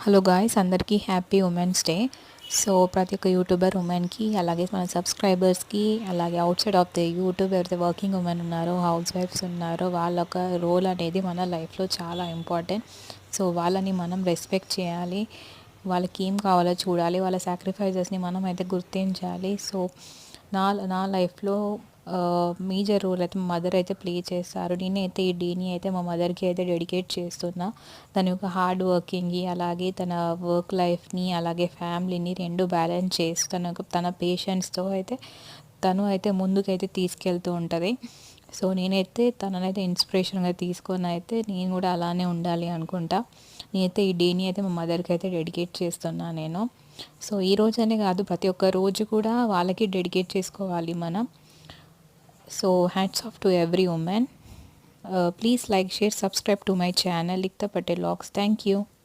Hello guys, అందరికీ happy women's day. So ప్రతి ఒక్క యూట్యూబర్ ఉమెన్కి, అలాగే మన సబ్స్క్రైబర్స్కి, అలాగే out side of the YouTube ఎవరైతే వర్కింగ్ ఉమెన్ ఉన్నారో, హౌస్ వైఫ్స్ ఉన్నారో, వాళ్ళ ఒక రోల్ అనేది మన లైఫ్లో చాలా ఇంపార్టెంట్. సో వాళ్ళని మనం రెస్పెక్ట్ చేయాలి, వాళ్ళకి ఏం కావాలో చూడాలి, వాళ్ళ సాక్రిఫైజెస్ని మనం అయితే గుర్తించాలి. సో నా నా లైఫ్లో మేజర్ రోల్ అయితే మా మదర్ అయితే ప్లే చేస్తారు. నేనైతే ఈ డేని అయితే మా మదర్కి అయితే డెడికేట్ చేస్తున్నా. తన యొక్క హార్డ్ వర్కింగ్కి, అలాగే తన వర్క్ లైఫ్ని, అలాగే ఫ్యామిలీని రెండు బ్యాలెన్స్ చేసి తన పేషెంట్స్తో అయితే తను అయితే ముందుకైతే తీసుకెళ్తూ ఉంటుంది. సో నేనైతే తననైతే ఇన్స్పిరేషన్గా తీసుకొని అయితే నేను కూడా అలానే ఉండాలి అనుకుంటా. నేనైతే ఈ డేని అయితే మా మదర్కి అయితే డెడికేట్ చేస్తున్నా నేను. సో ఈ రోజనే కాదు, ప్రతి ఒక్క రోజు కూడా వాళ్ళకి డెడికేట్ చేసుకోవాలి మనం. So hats off to every women. Please like, share, subscribe to my channel Likta Patel Vlogs. Thank you.